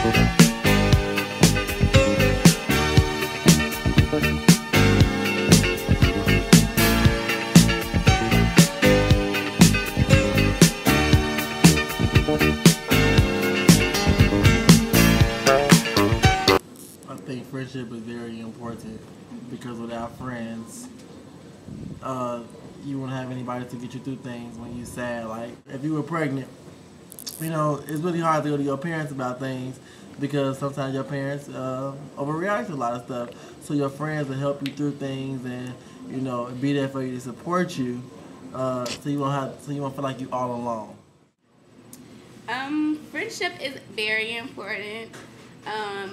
I think friendship is very important because without friends, you won't have anybody to get you through things when you're sad. Like if you were pregnant, you know, it's really hard to go to your parents about things because sometimes your parents overreact to a lot of stuff. So your friends will help you through things and, you know, be there for you to support you. So you won't feel like you all alone. Friendship is very important.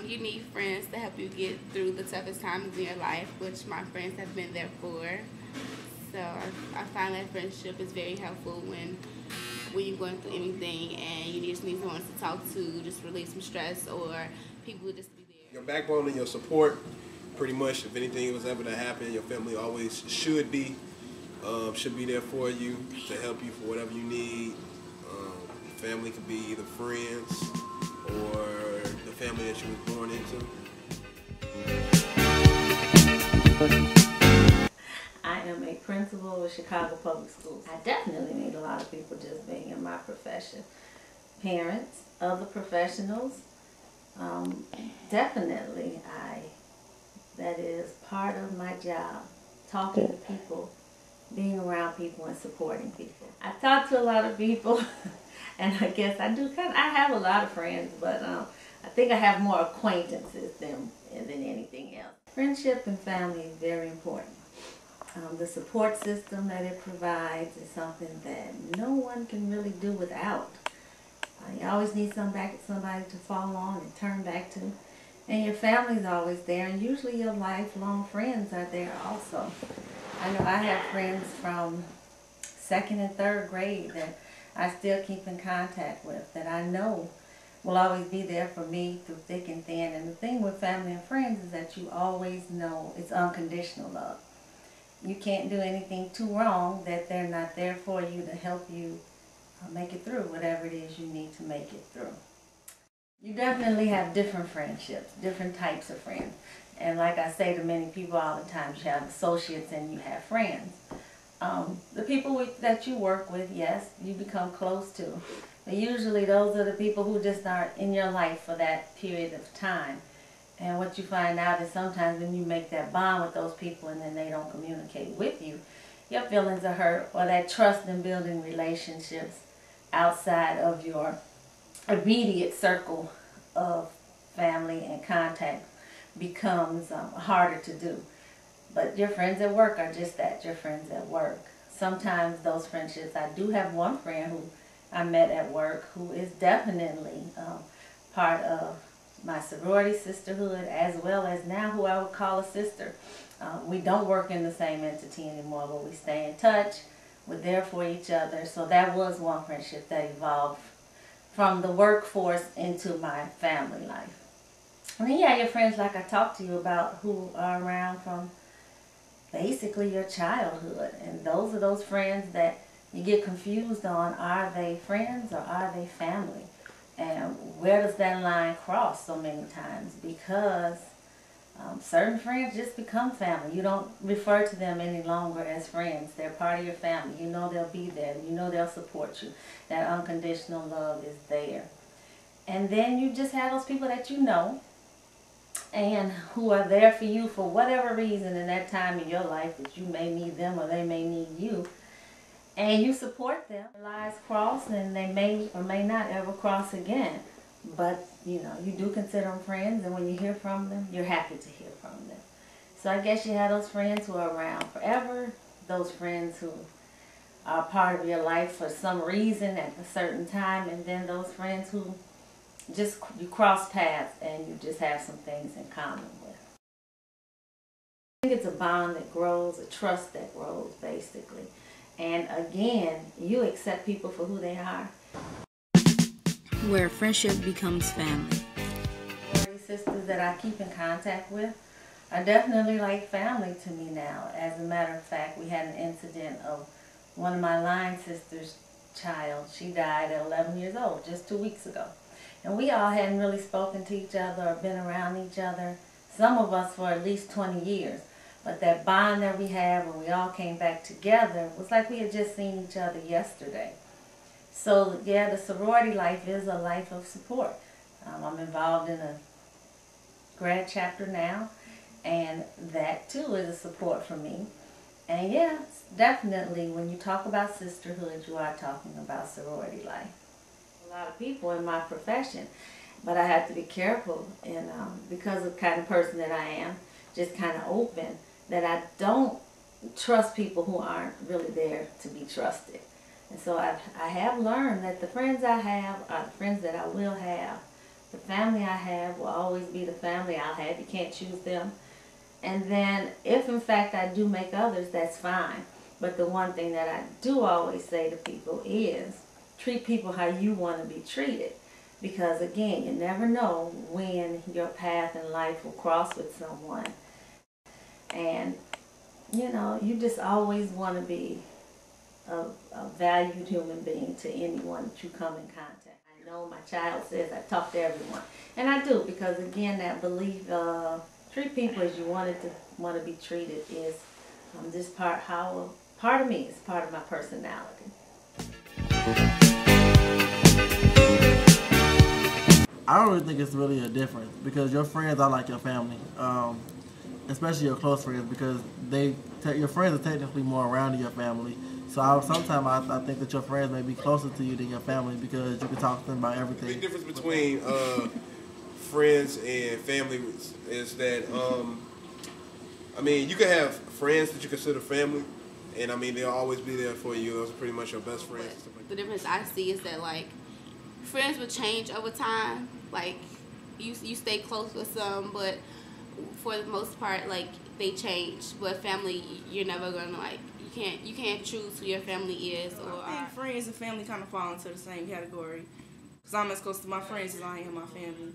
You need friends to help you get through the toughest times in your life, which my friends have been there for. So I find that friendship is very helpful when you're going through anything and you just need someone to talk to, just relieve some stress, or people just be there. Your backbone and your support, pretty much, if anything was ever to happen, your family always should be there for you to help you for whatever you need. Family could be either friends or the family that you was born into. I am a principal of Chicago Public Schools. I definitely meet a lot of people just being in my profession. Parents, other professionals, definitely that is part of my job, talking to people, being around people and supporting people. I talk to a lot of people and I guess I have a lot of friends, but I think I have more acquaintances than anything else. Friendship and family is very important. The support system that it provides is something that no one can really do without. You always need somebody to fall on and turn back to. And your family's always there, and usually your lifelong friends are there also. I know I have friends from 2nd and 3rd grade that I still keep in contact with, that I know will always be there for me through thick and thin. And the thing with family and friends is that you always know it's unconditional love. You can't do anything too wrong that they're not there for you to help you make it through whatever it is you need to make it through. You definitely have different friendships, different types of friends. And like I say to many people all the time, you have associates and you have friends. The people that you work with, yes, you become close to. But usually those are the people who just aren't in your life for that period of time. And what you find out is sometimes when you make that bond with those people and then they don't communicate with you, your feelings are hurt, or that trust in building relationships outside of your immediate circle of family and contact becomes harder to do. But your friends at work are just that, your friends at work. Sometimes those friendships, I do have one friend who I met at work who is definitely part of my sorority sisterhood, as well as now who I would call a sister. We don't work in the same entity anymore, but we stay in touch. We're there for each other. So that was one friendship that evolved from the workforce into my family life. And then you have your friends like I talked to you about who are around from basically your childhood. And those are those friends that you get confused on. Are they friends or are they family? And where does that line cross so many times? Because certain friends just become family. You don't refer to them any longer as friends. They're part of your family. You know they'll be there. You know they'll support you. That unconditional love is there. And then you just have those people that you know and who are there for you for whatever reason in that time in your life that you may need them or they may need you. And you support them. Lives cross and they may or may not ever cross again. But, you know, you do consider them friends, and when you hear from them, you're happy to hear from them. So I guess you have those friends who are around forever, those friends who are part of your life for some reason at a certain time, and then those friends who just you cross paths and you just have some things in common with. I think it's a bond that grows, a trust that grows, basically. And again, you accept people for who they are. Where friendship becomes family. The sisters that I keep in contact with are definitely like family to me now. As a matter of fact, we had an incident of one of my line sisters' child. She died at 11 years old just 2 weeks ago. And we all hadn't really spoken to each other or been around each other, some of us for at least 20 years. But that bond that we have when we all came back together was like we had just seen each other yesterday. So yeah, the sorority life is a life of support. I'm involved in a grad chapter now, and that too is a support for me. And yeah, definitely when you talk about sisterhood, you are talking about sorority life. A lot of people in my profession, but I have to be careful, and because of the kind of person that I am, just kind of open, that I don't trust people who aren't really there to be trusted. And so I have learned that the friends I have are the friends that I will have. The family I have will always be the family I'll have. You can't choose them. And then if in fact I do make others, that's fine. But the one thing that I do always say to people is treat people how you want to be treated. Because again, you never know when your path in life will cross with someone. And you know, you just always want to be a valued human being to anyone that you come in contact. I know my child says I talk to everyone, and I do, because again, that belief, treat people as you want to be treated, is just part of me. It's part of my personality. I don't really think it's really a difference, because your friends are like your family, especially your close friends, because your friends are technically more around your family. So sometimes I think that your friends may be closer to you than your family, because you can talk to them about everything. The big difference between friends and family is that, I mean, you can have friends that you consider family, and I mean, they'll always be there for you. Those are pretty much your best friends. And stuff like The difference I see is that, like, friends will change over time. Like, you stay close with some, but for the most part, like, they change. But family, you're never gonna, like, you can't choose who your family is. Or I think friends and family kind of fall into the same category, because I'm as close to my friends as I am my family.